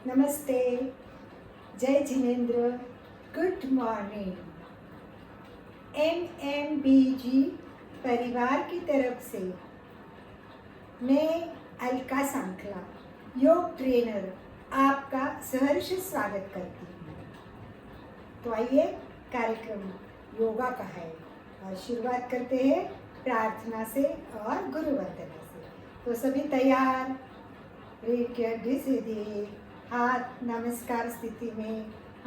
नमस्ते, जय Jinendra, good morning. MMBG परिवार की तरफ से मैं अलका सांखला, योग ट्रेनर, आपका सहर्ष स्वागत करती हूँ। तो आइए, कार्यक्रम योगा का है और शुरुआत करते हैं प्रार्थना से और गुरु वंदना से। तो सभी तैयार? रीढ़ की हड्डी सीधी, हाथ नमस्कार स्थिति में,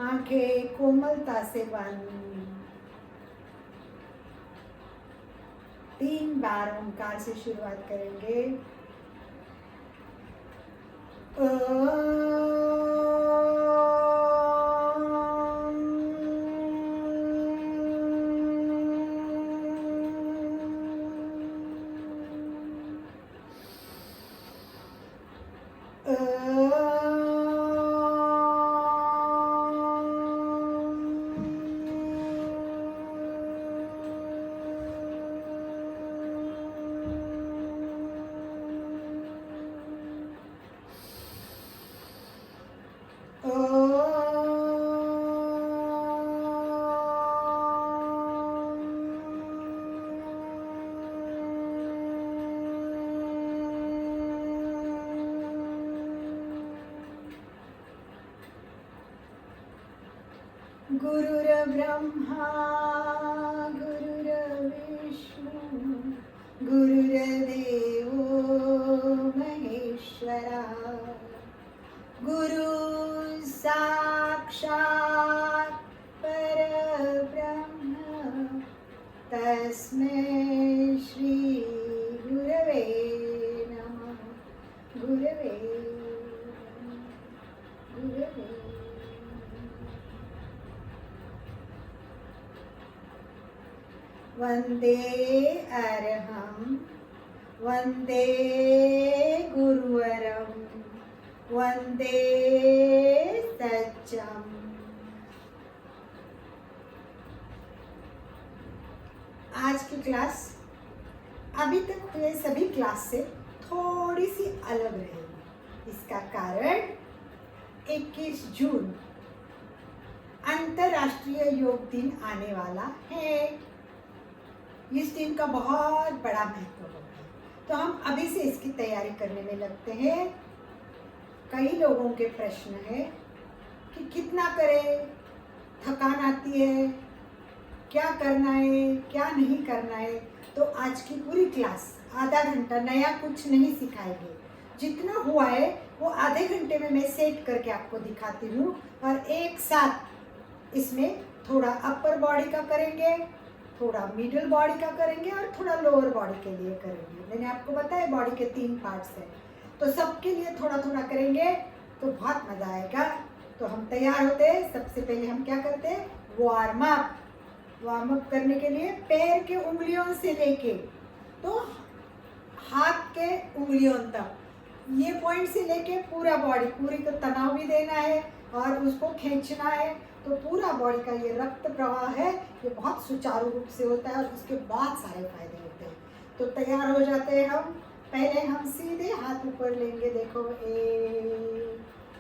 आंखें कोमलता से बंद। 3 बार ओंकार से शुरुआत करेंगे। गुरुर्ब्रह्मा गुरुर्विष्णु गुरुर्देवो महेश्वरा, गुरु साक्षात् परब्रह्म तस्मै श्री गुरवे नमः। गुरवे गुरवे वंदे अरहं वंदे गुरुवरं वंदे सच्चम। आज की क्लास अभी तक हुए सभी क्लास से थोड़ी सी अलग रहेगी। इसका कारण 21 जून अंतर्राष्ट्रीय योग दिन आने वाला है। इस दिन का बहुत बड़ा महत्व होता है, तो हम अभी से इसकी तैयारी करने में लगते हैं। कई लोगों के प्रश्न है कि कितना करें, थकान आती है, क्या करना है, क्या नहीं करना है। तो आज की पूरी क्लास आधा घंटा नया कुछ नहीं सिखाएंगे। जितना हुआ है वो आधे घंटे में मैं सेट करके आपको दिखाती हूँ, और एक साथ इसमें थोड़ा अपर बॉडी का करेंगे, थोड़ा मिडिल बॉडी का करेंगे और थोड़ा लोअर बॉडी के लिए करेंगे। मैंने आपको बताया बॉडी के 3 पार्ट्स हैं, तो सबके लिए थोड़ा थोड़ा करेंगे तो बहुत मज़ा आएगा। तो हम तैयार होते हैं। सबसे पहले हम क्या करते हैं, वार्म अप करने के लिए पैर के उंगलियों से लेके तो हाथ के उंगलियों तक, ये पॉइंट से लेके पूरा बॉडी, पूरी को तनाव भी देना है और उसको खींचना है। तो पूरा बॉडी का ये रक्त प्रवाह है, ये बहुत सुचारू रूप से होता है और उसके बाद सारे फायदे होते हैं। तो तैयार हो जाते हैं हम। पहले हम सीधे हाथ ऊपर लेंगे। देखो,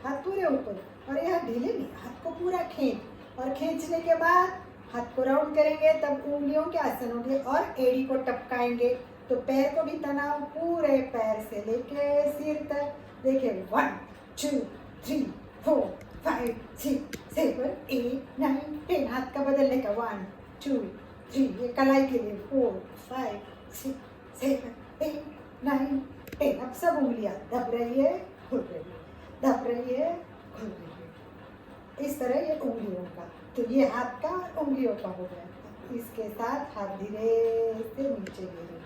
हाथ पूरे ऊपर, और यह ढीले नहीं, हाथ को पूरा खींच, और खींचने के बाद हाथ को राउंड करेंगे, तब उंगलियों के आसन होंगे और एड़ी को टपकाएंगे। तो पैर को भी तनाव, पूरे पैर से लेके सिर तक। देखिए, 1 2 3 4 5 6 7 8 9 10। हाथ का बदलने का 1 2 3, ये कलाई के लिए 4 5 6 7 8 9 10। अब सब उंगलियां दब रही है, खुल रही है, दब रही है, खुल रही है। इस तरह ये उंगलियों का, तो ये हाथ का उंगलियों का हो गया। इसके साथ हाथ धीरे से नीचे ले रही हूँ।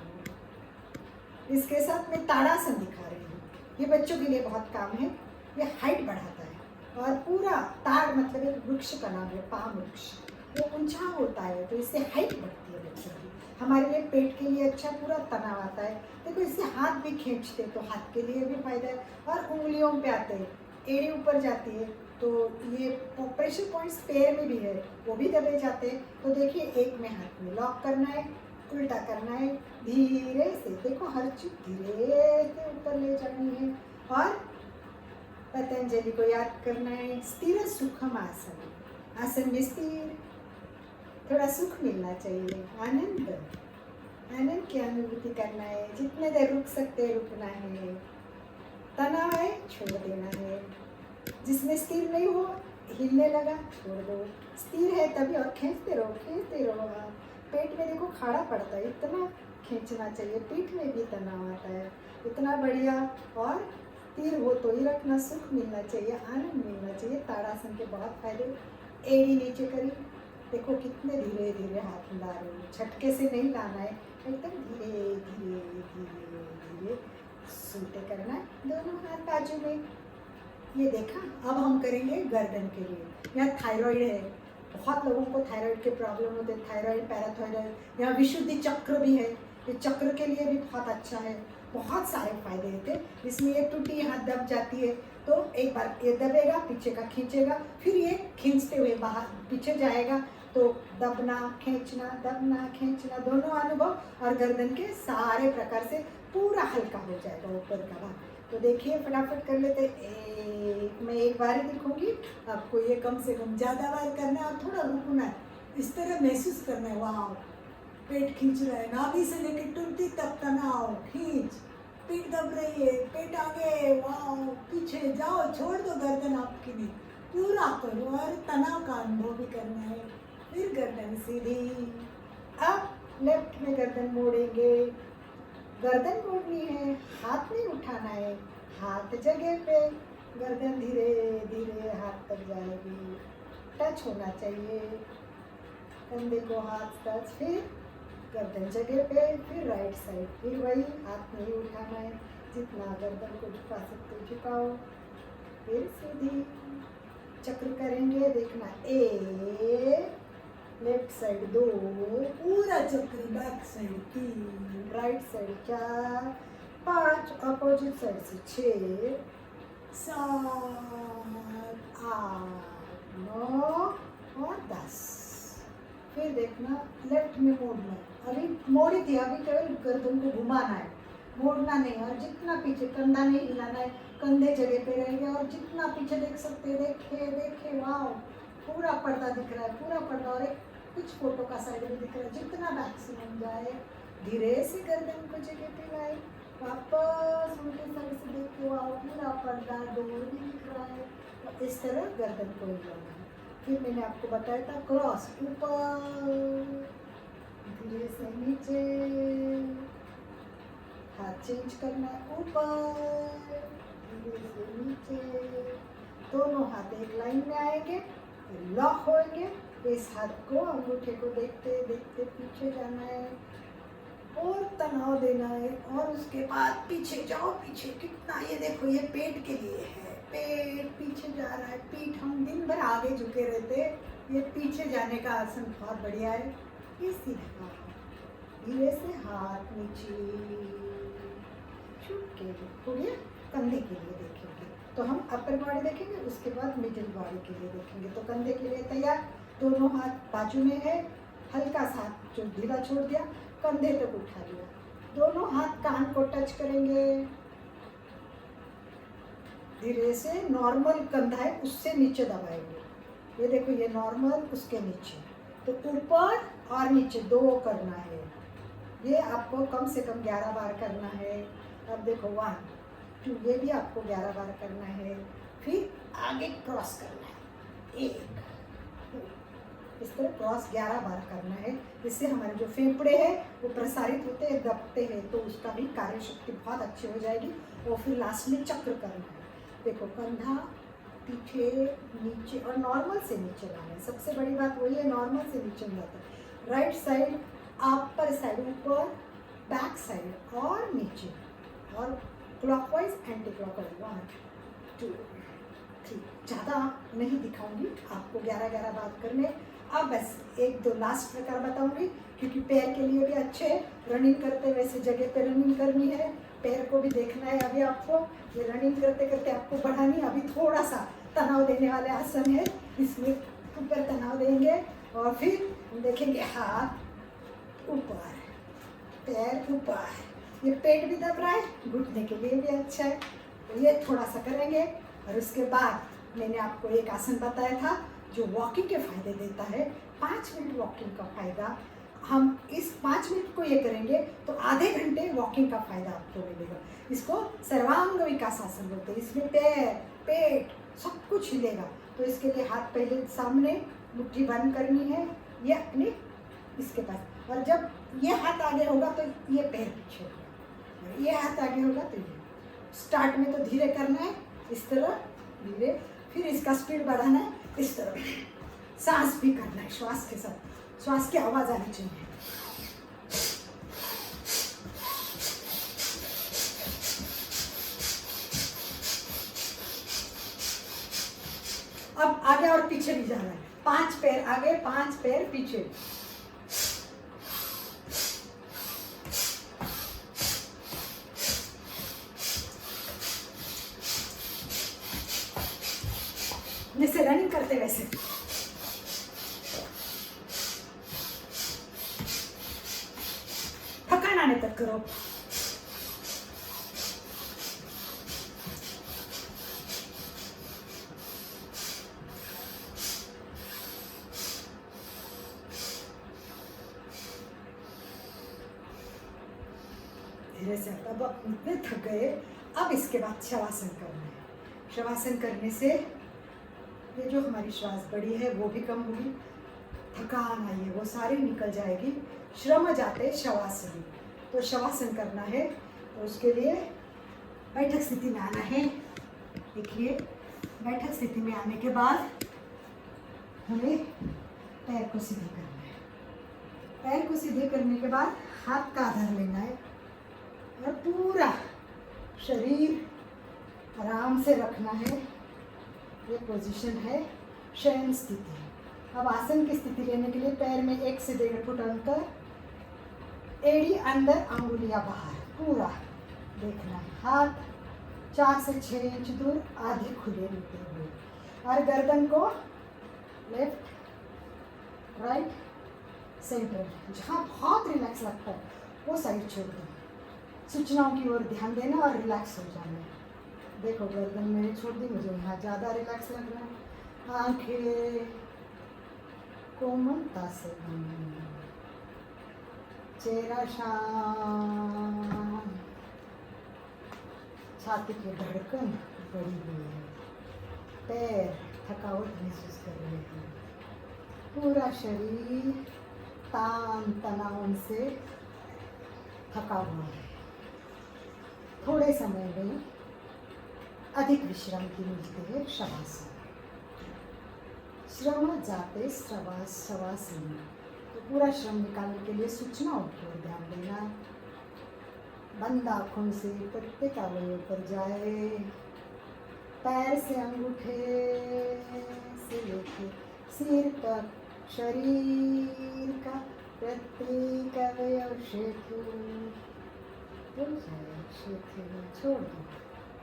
इसके साथ मैं ताड़ासन दिखा रही हूँ। ये बच्चों के लिए बहुत काम है, ये हाइट बढ़ाता है। और पूरा ताड़ मतलब एक वृक्ष का नाम है, पाम वृक्ष। वो ऊंचा होता है, तो इससे हाइट बढ़ती है बच्चों की। हमारे लिए पेट के लिए अच्छा, पूरा तनाव आता है। देखो, इससे हाथ भी खींचते तो हाथ के लिए भी फायदा है। और उंगलियों पे आते हैं, एड़ी ऊपर जाती है, तो ये प्रेशर पॉइंट्स पैर में भी है, वो भी दबे जाते हैं। तो देखिए, एक में हाथ में लॉक करना है, उल्टा करना है, धीरे से। देखो, हर चीज धीरे से ऊपर ले जानी है। और पतंजलि को याद करना है। स्थिर सुखम आसन, आसन में स्थिर, थोड़ा सुख मिलना चाहिए, आनंद, आनंद की अनुभूति करना है। जितने देर रुक सकते हैं रुकना है, तनाव है छोड़ देना है। जिसमें स्थिर नहीं हो, हिलने लगा, छोड़ दो। स्थिर है तभी और खींचते रहो, खींचते रहो। आप पेट में देखो खाड़ा पड़ता है, इतना खींचना चाहिए। पीठ में भी तनाव आता है, इतना बढ़िया। और स्थिर हो तो ही रखना, सुख मिलना चाहिए, आनंद मिलना चाहिए। ताड़ासन के बहुत फायदे। एड़ी नीचे करी, देखो कितने धीरे धीरे हाथ हिला रहे हो, झटके से नहीं लाना है, एकदम धीरे धीरे धीरे धीरे सूटे करना है। दोनों हाथ बाजू में, ये देखा। अब हम करेंगे गर्दन के लिए। यहाँ थायराइड है, बहुत लोगों को थायराइड के प्रॉब्लम होते हैं, थायराइड, पैराथायराइड। यहाँ विशुद्धि चक्र भी है, ये चक्र के लिए भी बहुत अच्छा है। बहुत सारे फायदे होते हैं। इसमें ये टूटी यहाँ दब जाती है तो एक बार ये दबेगा, पीछे का खींचेगा, फिर ये खींचते हुए बाहर पीछे जाएगा, तो दबना खींचना, दबना खींचना, दोनों अनुभव। और गर्दन के सारे प्रकार से पूरा हल्का हो जाएगा ऊपर का भाग। तो देखिए फटाफट कर लेते। मैं एक बार ही दिखूंगी आपको, ये कम से कम ज़्यादा बार करना है और थोड़ा रुकना है। इस तरह महसूस करना है, वाह पेट खींच रहा है, नाभि से लेकर टूटी तक तनाव, खींच, पीठ दब रही है, पेट आगे, वाह पीछे जाओ, छोड़ दो गर्दन आपकी भी, पूरा करो। और तनाव का अनुभव भी करना है। फिर गर्दन सीधी। अब लेफ्ट में गर्दन मोड़ेंगे, गर्दन मोड़नी है, हाथ नहीं उठाना है, हाथ जगह पे, गर्दन धीरे धीरे हाथ तक जाएगी, टच होना चाहिए कंधे को, हाथ टच, फिर गर्दन जगह पे, फिर राइट साइड, फिर वही, हाथ नहीं उठाना है, जितना गर्दन को झुका सकते झुकाओ, फिर सीधी चक्र करेंगे। देखना, एक, लेफ्ट साइड 2, पूरा चक्र, back side 3, right side 4, 5, opposite side से 6, 7, 8, 9 और 10। फिर देखना लेफ्ट में मोड़ना है। अभी मोड़ी थी, अभी केवल गर्दन को घुमाना है, मोड़ना नहीं। और जितना पीछे, कंधा नहीं हिलाना है, कंधे जगह पे रहेंगे। और जितना पीछे देख सकते, देखे देखे, वाह पूरा पर्दा दिख रहा है, पूरा पर्दा। और एक कुछ फोटो का साइड में दिख रहा है, जितना मैक्सिमम जाए धीरे से गर्दन को जगह पे लाए, वापस उल्टे साइड से देख के, वाह पूरा पर्दा डोर भी दिख रहा है। तो इस तरह गर्दन को हिलाना है। फिर मैंने आपको बताया था क्रॉस, ऊपर धीरे से नीचे, हाथ चेंज करना है, ऊपर धीरे से नीचे, दोनों हाथ एक लाइन में आएंगे, लॉक होंगे। इस हाथ को, अंगूठे को देखते देखते पीछे जाना है और तनाव देना है। और उसके बाद पीछे जाओ, पीछे कितना, ये देखो ये पेट के लिए है, पेट पीछे जा रहा है। पीठ, हम दिन भर आगे झुके रहते, ये पीछे जाने का आसन बहुत बढ़िया है। ये सीधा धीरे से हाथ नीचे छूट के, थोड़ी कंधे के लिए देखेंगे। तो हम अपर बॉडी देखेंगे, उसके बाद मिडिल बॉडी के लिए देखेंगे। तो कंधे के लिए तैयार, दोनों हाथ बाजू में है, हल्का सा जो ढीला छोड़ दिया, कंधे तक उठा लिया, दोनों हाथ कान को टच करेंगे। धीरे से नॉर्मल कंधा है उससे नीचे दबाएंगे। ये देखो ये नॉर्मल, उसके नीचे, तो ऊपर और नीचे 2 करना है। ये आपको कम से कम 11 बार करना है। अब देखो 1, 2, ये भी आपको 11 बार करना है। फिर आगे क्रॉस करना है, 1, 2, इस तरह क्रॉस 11 बार करना है। इससे हमारे जो फेफड़े हैं वो प्रसारित होते हैं, दबते हैं, तो उसका भी कार्य शक्ति बहुत अच्छी हो जाएगी। और फिर लास्ट में चक्र करना है। देखो कंधा पीछे नीचे और नॉर्मल से नीचे लाना है। सबसे बड़ी बात वही है, नॉर्मल से नीचे जाता है। राइट साइड, अपर साइड ऊपर, बैक साइड और नीचे, और क्लॉकवाइज एंटी क्लॉकवाइज। 1, 2, 3, ज़्यादा नहीं दिखाऊंगी आपको, 11-11 बार करने। अब बस 1-2 लास्ट प्रकार बताऊंगी, क्योंकि पैर के लिए भी अच्छे है। रनिंग करते वैसे जगह पे रनिंग करनी है, पैर को भी देखना है। अभी आपको ये रनिंग करते करते आपको बढ़ानी, अभी थोड़ा सा तनाव देने वाले आसन है, इसमें ऊपर तनाव देंगे। और फिर देखेंगे हाथ ऊपर, पैर ऊपर, ये पेट भी दब रहा है, घुटने के लिए भी अच्छा है। तो ये थोड़ा सा करेंगे और उसके बाद मैंने आपको एक आसन बताया था जो वॉकिंग के फायदे देता है। 5 मिनट वॉकिंग का फायदा, हम इस 5 मिनट को ये करेंगे तो आधे घंटे वॉकिंग का फायदा आपको मिलेगा। इसको सर्वांग विकास आसन बोलते हैं। इसमें पैर, पेट सब कुछ हिलेगा। तो इसके लिए हाथ पहले सामने, मुट्ठी बंद करनी है, ये अपने इसके पास, और जब ये हाथ आगे होगा तो ये पैर पीछे होगा, ये हाथ आगे होगा तो ये। स्टार्ट में तो धीरे करना है, इस तरह धीरे, फिर इसका स्पीड बढ़ाना है, इस तरह। सांस भी करना है, श्वास के साथ, श्वास की आवाज आनी चाहिए। अब आगे और पीछे भी जाना है, 5 पैर आगे, 5 पैर पीछे। जैसे रनिंग करते वैसे। थकान आने तक करो। धीरे से। अब इतने थक गए, अब इसके बाद शवासन करना है। शवासन करने से ये जो हमारी श्वास बड़ी है वो भी कम होगी, थकान आई है वो सारी निकल जाएगी। श्रम जाते शवासन। तो शवासन करना है, तो उसके लिए बैठक स्थिति में आना है। देखिए, बैठक स्थिति में आने के बाद हमें पैर को सीधे करना है। पैर को सीधे करने के बाद हाथ का आधार लेना है और पूरा शरीर आराम से रखना है। ये पोजीशन है शयन स्थिति। अब आसन की स्थिति लेने के लिए पैर में 1 से 1.5 फुट अंतर, एड़ी अंदर, अंगुलियां बाहर, पूरा देखना है। हाथ 4 से 6 इंच दूर, आधे खुले लेते हुए, और गर्दन को लेफ्ट, राइट, सेंटर, जहाँ बहुत रिलैक्स लगता है वो साइड छोड़ दो। सूचनाओं की ओर ध्यान देना और रिलैक्स हो जाना। देखो, गर्दन मैंने छोड़ दी, मुझे यहाँ ज़्यादा रिलैक्स लग रहा है। आंखें कोमलता से बंद, चेहरा शांत, छाती की धड़कन बढ़ी हुई है, पैर थकावट महसूस कर रहे हैं, पूरा शरीर तान तनाव से थका हुआ है। थोड़े समय में अधिक विश्राम की मिलती है शवासन। श्रम जाते शवासन। तो पूरा श्रम निकालने के लिए सूचनाओं की ओर ध्यान देना। बंद आँखों से प्रत्येक अवयव पर जाए, पैर से अंगूठे से लेके सिर तक शरीर का प्रत्येक अवयव शिथिल हो जाए। शिथिल छोड़ दो,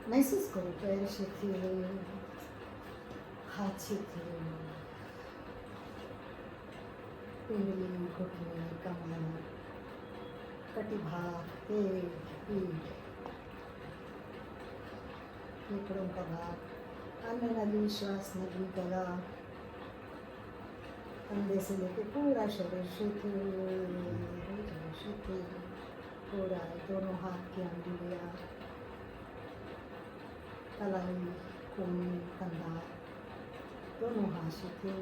महसूस करो पैर शिथिल, हाथ शिथिल, पिंगली, घुटने, कमर, कटिभाग, पेट, पीठ, फेफड़ों का भाग, अन्न नली, श्वास नली, गला, कंधे से लेके पूरा शरीर शिथिल हो जाए। शिथिल हो रहा है। दोनों हाथ की अंगुलियां, कलाई, कोहनी, कंधा, दोनों हाथ शिथिल।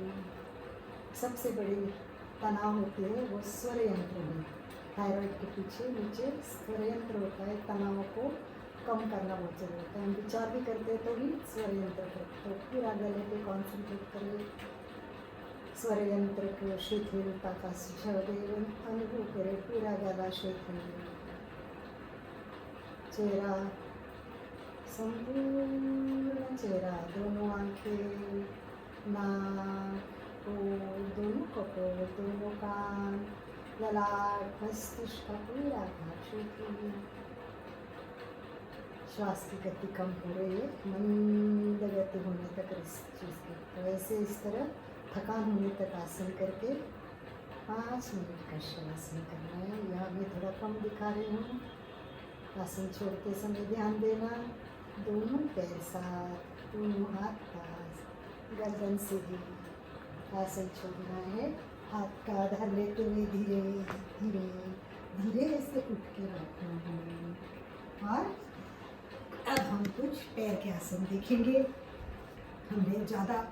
सबसे बड़ी तनाव होती है वो स्वर यंत्र में, थायराइड के पीछे नीचे स्वर यंत्र होता है। तनाव को कम करना बहुत जरूरी होता है। हम विचार भी करते हैं तो भी स्वर यंत्र करते, तो पूरा गले पे कॉन्सेंट्रेट करें। स्वर यंत्र को शिथिलता का अनुभव करें, पूरा गला शिथिल, चेहरा संपूर्ण चेहरा, दोनों आंखें, नाक, दोनों कपोल, दोनों कान, ललाट, मस्तिष्क का पूरा भाग शिथिल। श्वास की गति कम हो रही है, मंद गति होने तक इस चीज़ की। तो ऐसे इस तरह थकान होने तक आसन करके 5 मिनट का शवासन करना है। यहाँ मैं थोड़ा कम दिखा रही हूँ। आसन छोड़ते समय ध्यान देना, दोनों पैर साथ, दोनों हाथ पास, गर्दन से भी आसन छोड़ना है। हाथ का आधार लेते हुए धीरे धीरे धीरे से उठ के बैठना है। और अब हम कुछ पैर के आसन देखेंगे। हमने ज़्यादा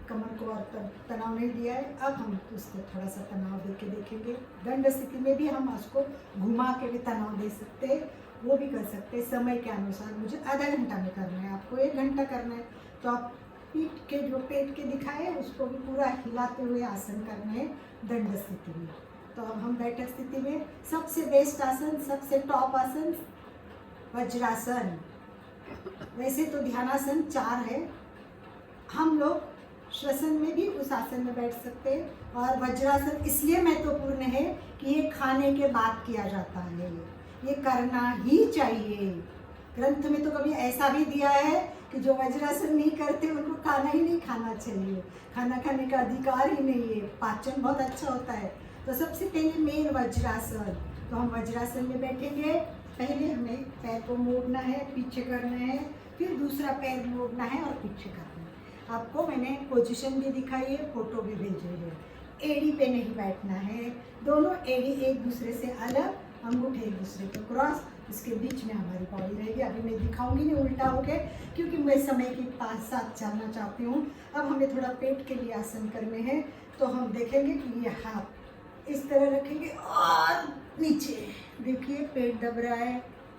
कमर को और तनाव नहीं दिया है, अब हम उसको थोड़ा सा तनाव दे के देखेंगे। दंड स्थिति में भी हम उसको घुमा के भी तनाव दे सकते हैं, वो भी कर सकते हैं समय के अनुसार। मुझे आधा घंटा में करना है, आपको 1 घंटा करना है, तो आप पीठ के जो पेट के दिखाए उसको भी पूरा हिलाते हुए आसन करना है दंड स्थिति में। तो अब हम बैठक स्थिति में सबसे बेस्ट आसन, सबसे टॉप आसन वज्रासन। वैसे तो ध्यानासन 4 है, हम लोग श्वसन में भी उस आसन में बैठ सकते हैं। और वज्रासन इसलिए महत्वपूर्ण है कि ये खाने के बाद किया जाता है, ये करना ही चाहिए। ग्रंथ में तो कभी ऐसा भी दिया है कि जो वज्रासन नहीं करते उनको खाना ही नहीं खाना चाहिए, खाना खाने का अधिकार ही नहीं है, पाचन बहुत अच्छा होता है। तो सबसे पहले मेन वज्रासन, तो हम वज्रासन में बैठेंगे। पहले हमें पैर को मोड़ना है, पीछे करना है, फिर दूसरा पैर मोड़ना है और पीछे करना है। आपको मैंने पोजीशन भी दिखाई है, फोटो भी भेजे है। एड़ी पे नहीं बैठना है, दोनों एड़ी एक दूसरे से अलग, अंगूठे एक दूसरे को क्रॉस, इसके बीच में हमारी बॉडी रहेगी। अभी मैं दिखाऊंगी नहीं उल्टा होके, क्योंकि मैं समय के साथ चलना चाहती हूँ। अब हमें थोड़ा पेट के लिए आसन करने हैं, तो हम देखेंगे कि ये हाथ इस तरह रखेंगे और नीचे देखिए पेट दब रहा है,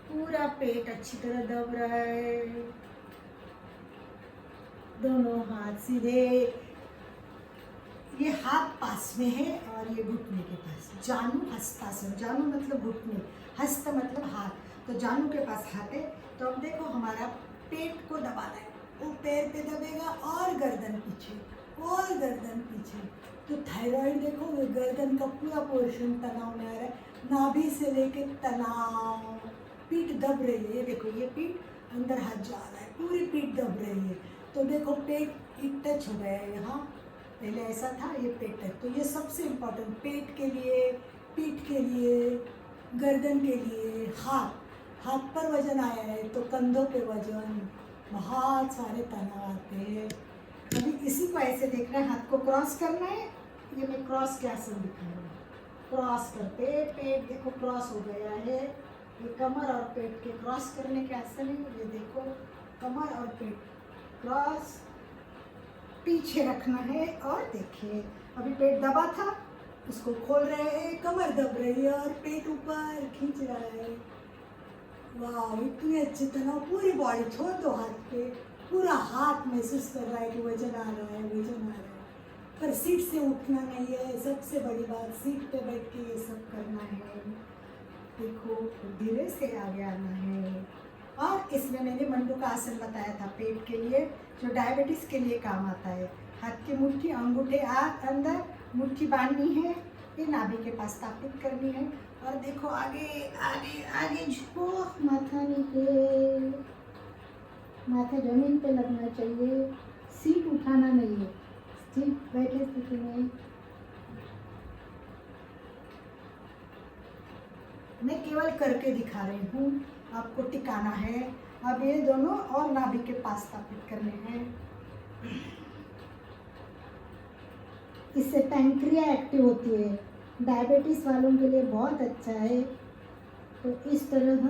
पूरा पेट अच्छी तरह दब रहा है। दोनों हाथ सीधे, ये हाथ पास में है और ये घुटने के पास। जानु हस्तासन, जानु मतलब घुटने, हस्त मतलब हाथ, तो जानु के पास हाथ है। तो अब देखो हमारा पेट को दबाना है, वो पैर पे दबेगा और गर्दन पीछे और गर्दन पीछे। तो थायराइड देखो, गर्दन का पूरा पोर्शन तनाव में आ रहा है, नाभि से लेके तनाव, पीठ दब रही है। देखो ये पीठ अंदर हाथ जा रहा है, पूरी पीठ दब रही है। तो देखो पेट टच हो गया है यहाँ, पहले ऐसा था, ये पेट है। तो ये सबसे इम्पोर्टेंट, पेट के लिए, पीठ के लिए, गर्दन के लिए, हाथ पर वजन आया है तो कंधों पे वजन, बहुत सारे तनाव आते हैं। अभी इसी को ऐसे देखना है, हाथ को क्रॉस करना है। ये मैं क्रॉस के आसन दिखा रही हूँ, क्रॉस करते पेट देखो क्रॉस हो गया है। ये कमर और पेट के क्रॉस करने के आसन है। ये देखो कमर और पेट क्रॉस, पीछे रखना है। और देखिए अभी पेट दबा था, उसको खोल रहे हैं, कमर दब रही है और पेट ऊपर खींच रहा है। वाह, इतने अच्छे तनाव, पूरी बॉडी छोड़ दो हाथ पे, पूरा हाथ महसूस कर रहा है कि वजन आ रहा है, वजन आ रहा है। पर सीट से उठना नहीं है, सबसे बड़ी बात, सीट पे बैठ के ये सब करना है। देखो धीरे से आगे आना है। और इसमें मैंने मंडूका आसन बताया था पेट के लिए, जो डायबिटीज़ के लिए काम आता है। हाथ की मुट्ठी, अंगूठे अंदर, मुट्ठी बांधनी है, ये नाभि के पास स्थापित करनी है। और देखो आगे आगे आगे झुको, माथा नीचे, माथा जमीन पे लगना चाहिए, सीट उठाना नहीं है, सीट बैठे स्थिति में। मैं केवल करके दिखा रही हूँ, आपको टिकाना है। अब ये दोनों और नाभि के पास स्थापित करने हैं। इससे पैंक्रिया एक्टिव होती है, डायबिटीज वालों के लिए बहुत अच्छा है। तो इस तरह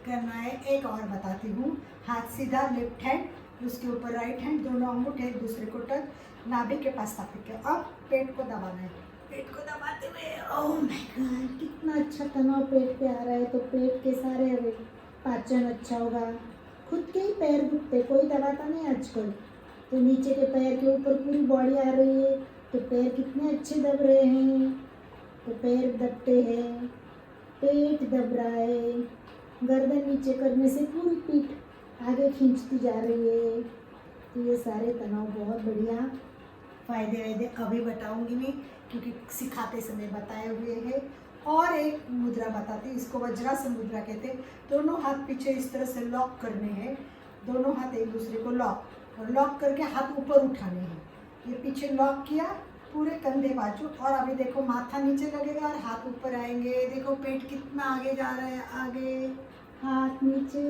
करना है। एक और बताती हूँ, हाथ सीधा लेफ्ट हैंड, उसके ऊपर राइट हैंड, दोनों अंगूठे एक दूसरे को टच, नाभि के पास स्थापित किया। अब पेट को दबाना है, पेट को दबाते हुए, ओह माय गॉड कितना अच्छा तनाव पेट पे आ रहा है। तो पेट के सारे पाचन अच्छा होगा। खुद के ही पैर दुखते, कोई दबाता नहीं आजकल। तो नीचे के पैर के ऊपर पूरी बॉडी आ रही है, तो पैर कितने अच्छे दब रहे हैं। तो पैर दबते हैं, पेट दब रहा है, गर्दन नीचे करने से पूरी पीठ आगे खींचती जा रही है। तो ये सारे तनाव बहुत बढ़िया फायदे अभी बताऊंगी मैं, क्योंकि सिखाते समय बताए हुए हैं। और एक मुद्रा बताती हूँ, इसको वज्रासन मुद्रा कहते हैं। दोनों हाथ पीछे इस तरह से लॉक करने हैं, दोनों हाथ एक दूसरे को लॉक, और लॉक करके हाथ ऊपर उठाने हैं। ये पीछे लॉक किया, पूरे कंधे बाजू, और अभी देखो माथा नीचे लगेगा और हाथ ऊपर आएंगे। देखो पेट कितना आगे जा रहा है, आगे हाथ नीचे,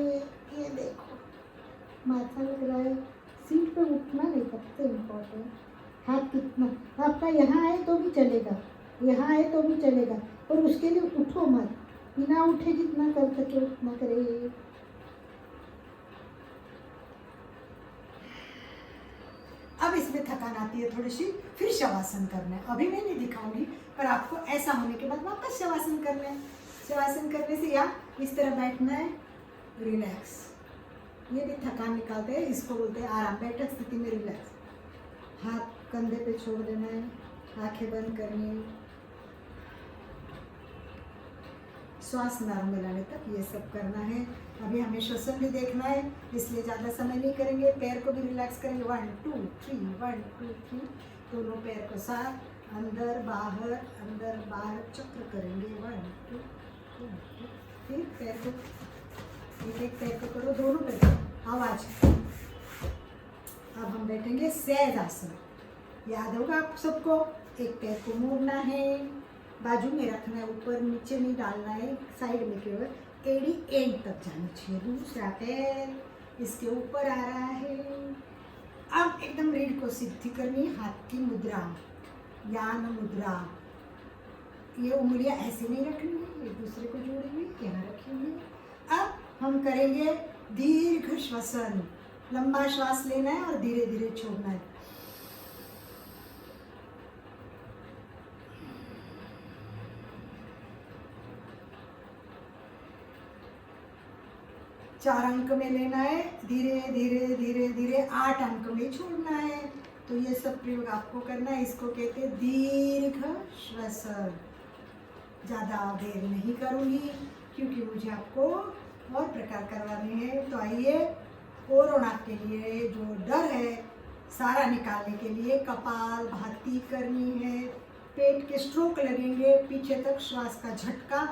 ये देखो माथा लग रहा है, सीट पे उठना नहीं सबसे इम्पोर्टेंट। हाथ कितना आपका यहाँ है तो भी चलेगा, यहाँ है तो भी चलेगा, और उसके लिए उठो मत, बिना उठे जितना कर सके उतना करे। अब इसमें थकान आती है थोड़ी सी, फिर शवासन करना है। अभी मैं नहीं दिखाऊंगी, पर आपको ऐसा होने के बाद वापस शवासन करना है। शवासन करने से या इस तरह बैठना है, रिलैक्स, ये भी थकान निकालते हैं, इसको बोलते हैं आराम। बैठक स्थिति में रिलैक्स, हाथ कंधे पे छोड़ देना है, आंखें बंद करनी है, श्वास नाक में लाने तक ये सब करना है। अभी हमें श्वसन भी देखना है, इसलिए ज़्यादा समय नहीं करेंगे। पैर को भी रिलैक्स करेंगे, 1 2 3 1 2 3, दोनों पैर को साथ अंदर बाहर चक्र करेंगे, 1 2 3। फिर पैर को एक पैर को करो, दोनों पैर को, आवाज। अब हम बैठेंगे सहज आसन, याद होगा आप सबको। एक पैर को मोड़ना है, बाजू में रखना है, ऊपर नीचे नहीं डालना है, साइड में केवल एड़ी एंड तक जानी चाहिए। दूसरा पैर इसके ऊपर आ रहा है। अब एकदम रीढ़ को सीधी करनी है, हाथ की मुद्रा, यान मुद्रा। ये उंगलियां ऐसे नहीं रखनी है, एक दूसरे को जोड़ेंगे, यहाँ रखेंगे। अब हम करेंगे दीर्घ श्वसन, लंबा श्वास लेना है और धीरे धीरे छोड़ना है। चार अंक में लेना है, धीरे धीरे धीरे धीरे 8 अंक में छोड़ना है। तो ये सब प्रयोग आपको करना है। इसको कहते हैं दीर्घ श्वसन। ज़्यादा देर नहीं करूँगी क्योंकि मुझे आपको और प्रकार करवाने हैं। तो आइए, कोरोना के लिए जो डर है सारा निकालने के लिए कपाल भाती करनी है। पेट के स्ट्रोक लगेंगे, पीछे तक श्वास का झटका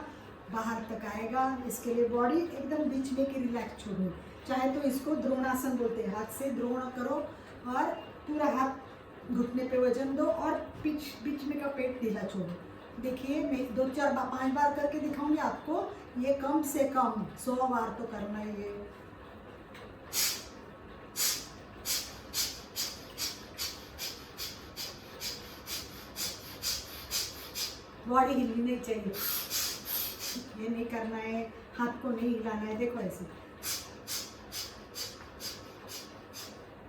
बाहर तक आएगा। इसके लिए बॉडी एकदम बीच में की रिलैक्स छोड़नी। चाहे तो इसको द्रोणासन बोलते हैं, हाथ से द्रोण करो और पूरा हाथ घुटने पे वजन दो और बीच में का पेट ढीला छोड़ो। देखिए, मैं 2 4 5 बार करके दिखाऊंगी आपको। ये कम से कम 100 बार तो करना है। ये बॉडी हिलनी नहीं चाहिए, ये नहीं करना है, हाथ को नहीं हिलाना है। देखो ऐसे,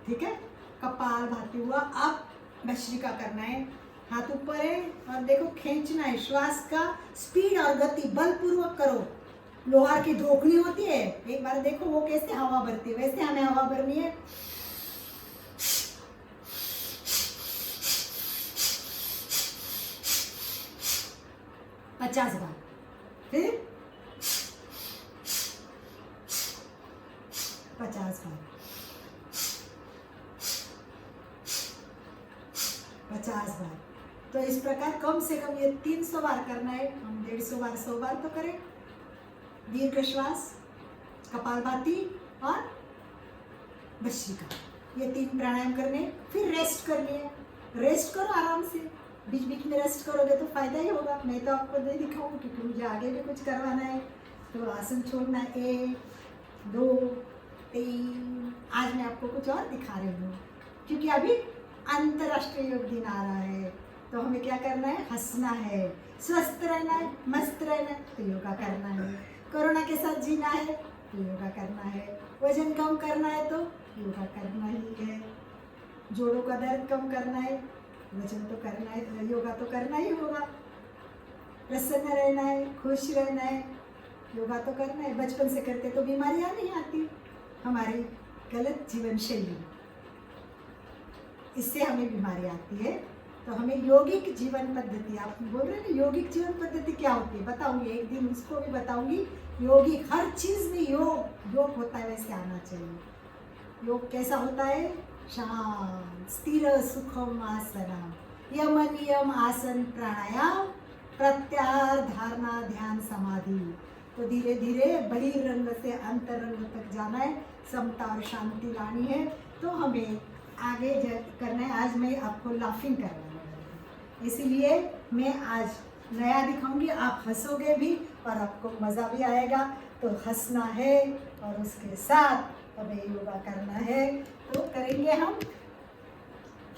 ठीक है। कपाल भाती हुआ। अब भस्त्रिका करना है, हाथ ऊपर है और देखो खींचना है। श्वास का स्पीड और गति बलपूर्वक करो। लोहार की धोखनी होती है, एक बार देखो वो कैसे हवा भरती है, वैसे हमें हवा भरनी है। पचास बार, फिर 50 बार, 50 बार। तो इस प्रकार कम से कम ये 300 बार करना है। हम 150 बार 100 बार तो करें। दीर्घ श्वास, कपालभाति और भस्त्रिका, ये 3 प्राणायाम करने। फिर रेस्ट करनी है। रेस्ट करो आराम से, बीच बीच में रेस्ट करोगे तो फायदा ही होगा। मैं तो आपको नहीं दिखाऊंगी क्योंकि मुझे आगे भी कुछ करवाना है। तो आसन छोड़ना है, 1 2 3। आज मैं आपको कुछ और दिखा रही हूँ क्योंकि अभी अंतर्राष्ट्रीय योग दिन आ रहा है। तो हमें क्या करना है, हंसना है, स्वस्थ रहना है, मस्त रहना है, तो योगा करना है। कोरोना के साथ जीना है तो योगा करना है। वजन कम करना है तो योगा करना ही है। जोड़ों का दर्द कम करना है, वजन तो करना है, योगा तो करना ही होगा। प्रसन्न रहना है, खुश रहना है, योगा तो करना है। बचपन से करते तो बीमारियां नहीं आती। हमारी गलत जीवन शैली, इससे हमें बीमारी आती है। तो हमें यौगिक जीवन पद्धति, आप बोल रहे हैं ना यौगिक जीवन पद्धति क्या होती है, बताऊंगी एक दिन, उसको भी बताऊंगी। यौगिक, हर चीज में योग होता है, वैसे आना चाहिए। योग कैसा होता है, शांत स्थिर सुखम आसनम, यम नियम आसन प्राणायाम प्रत्याहार धारणा ध्यान समाधि। तो धीरे धीरे बहिरंग से अंतरंग तक जाना है, समता और शांति लानी है। तो हमें आगे करना है। आज मैं आपको लाफिंग करवाने वाली हूँ, इसीलिए मैं आज नया दिखाऊंगी। आप हंसोगे भी और आपको मज़ा भी आएगा। तो हंसना है और उसके साथ हमें योगा करना है। तो करेंगे हम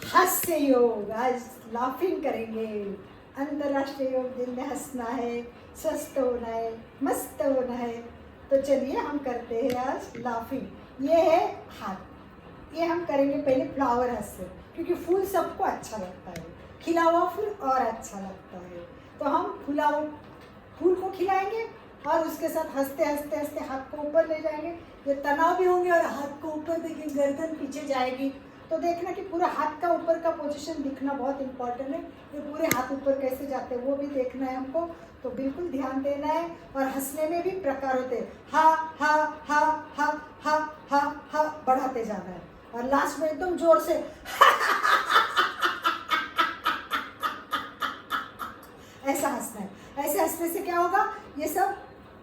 हास्य योग, आज लाफिंग करेंगे। अंतर्राष्ट्रीय योग दिन में हंसना है, स्वस्थ होना है, मस्त होना है। तो चलिए हम करते हैं आज लाफिंग। ये है हाथ, ये हम करेंगे पहले फ्लावर हाथ से, क्योंकि फूल सबको अच्छा लगता है, खिला हुआ फूल और अच्छा लगता है। तो हम फूला फूल को खिलाएंगे और उसके साथ हंसते हंसते हंसते हाथ को ऊपर ले जाएंगे। ये तनाव भी होंगे और हाथ को ऊपर देखेंगे, गर्दन पीछे जाएगी। तो देखना कि पूरा हाथ का ऊपर का पोजीशन दिखना बहुत इंपॉर्टेंट है। ये पूरे हाथ ऊपर कैसे जाते हैं वो भी देखना है हमको, तो बिल्कुल ध्यान देना है। और हंसने में भी प्रकार होते हैं, हा हा हा हा हा हा हा बढ़ाते जाना है और लास्ट में एकदम जोर से ऐसा हंसना है। ऐसे हंसने से क्या होगा, ये सब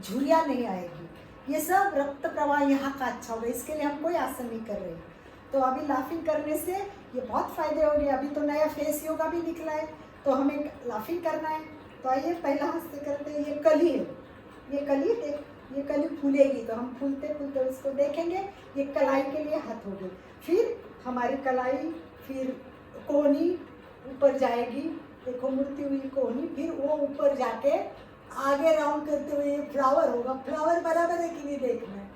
झुर्रियाँ नहीं आएगी, ये सब रक्त प्रवाह यहाँ का अच्छा होगा। इसके लिए हम कोई आसन नहीं कर रहे हैं। तो अभी लाफिंग करने से ये बहुत फायदे होंगे। अभी तो नया फेस योगा भी निकला है, तो हमें लाफिंग करना है। तो आइए पहला हंसते करते हैं। ये कली है, ये कली देख, ये कली फूलेगी तो हम फूलते फूलते उसको देखेंगे। ये कलाई के लिए हाथ हो गए, फिर हमारी कलाई, फिर कोहनी ऊपर जाएगी, देखो मुड़ती हुई कोहनी, फिर वो ऊपर जाके आगे राउंड करते हुए ये फ्लावर होगा। फ्लावर बराबर है कि नहीं देखना है,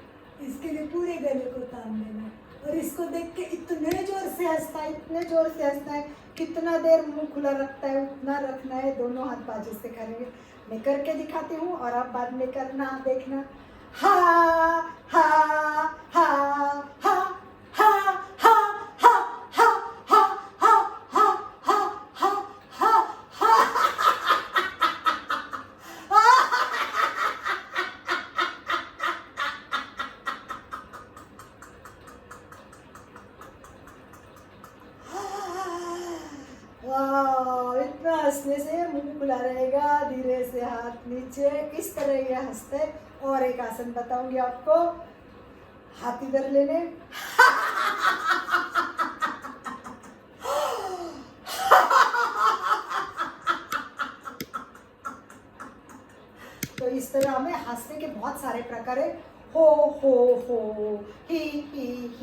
इसके लिए पूरे गले को तान देना है। और इसको देख के इतने जोर से हंसना है, इतने जोर से हंसना है, कितना देर मुंह खुला रखता है उतना रखना है। दोनों हाथ बाजू से करेंगे, मैं करके दिखाती हूँ और आप बाद में करना, देखना। हा हा हा हा हा हा हा हा हा हा हा हा हा हा वाह, इतना हंसने से मुंह खुला रहेगा, धीरे से हाथ नीचे, इस तरह ये हंसते। और एक आसन बताऊंगी आपको, हाथ इधर लेने तो इस तरह हमें हंसने के बहुत सारे प्रकार है। हो ही ही।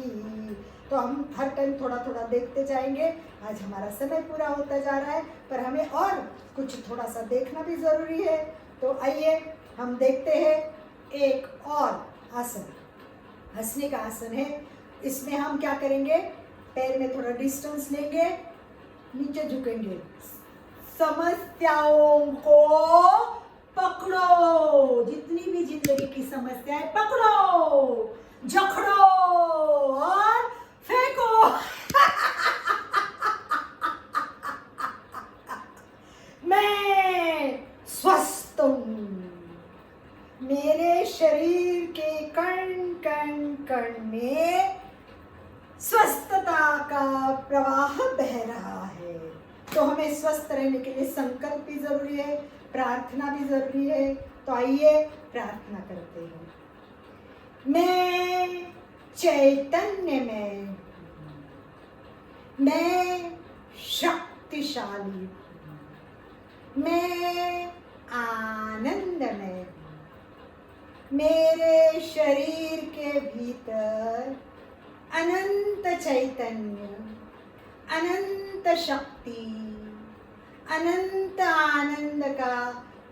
तो हम हर टाइम थोड़ा थोड़ा देखते जाएंगे। आज हमारा समय पूरा होता जा रहा है, पर हमें और कुछ थोड़ा सा देखना भी ज़रूरी है। तो आइए हम देखते हैं एक और आसन, हंसने का आसन है। इसमें हम क्या करेंगे, पैर में थोड़ा डिस्टेंस लेंगे, नीचे झुकेंगे, समस्याओं को पकड़ो, जितनी भी जिंदगी की समस्याएं पकड़ो, जकड़ो और फेंको। मैं स्वस्थ हूँ, मेरे शरीर के कण कण कण में स्वस्थता का प्रवाह बह रहा है। तो हमें स्वस्थ रहने के लिए संकल्प भी जरूरी है, प्रार्थना भी जरूरी है। तो आइए प्रार्थना करते हैं। मैं चैतन्य में, मैं शक्तिशाली, मैं आनंद में, मेरे शरीर के भीतर अनंत चैतन्य, अनंत शक्ति, अनंत आनंद का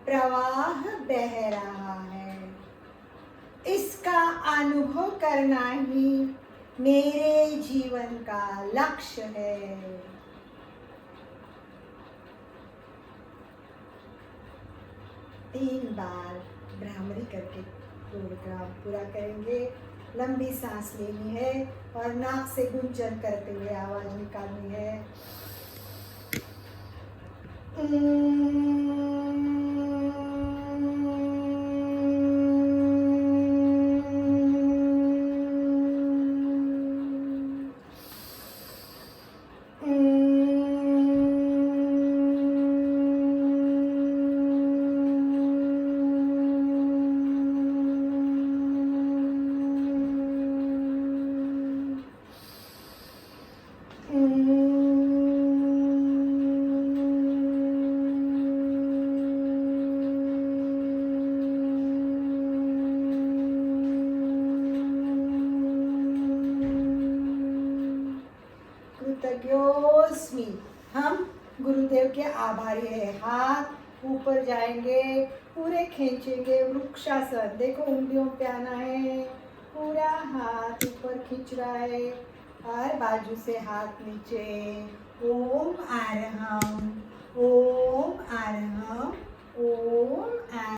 प्रवाह बह रहा है। इसका अनुभव करना ही मेरे जीवन का लक्ष्य है। तीन बार भ्रामरी करके प्रोग्राम पूरा करेंगे। लंबी सांस लेनी है और नाक से गुंजन करते हुए आवाज निकालनी है। कृतज्ञोस्मि। हम गुरुदेव के आभारी है। हाथ ऊपर जाएंगे, पूरे खींचेंगे, वृक्षासन। देखो उंगलियों पे आना है, पूरा हाथ ऊपर खींच रहा है और बाजू से हाथ नीचे। ओम आरहम, ओम आरहम, ओम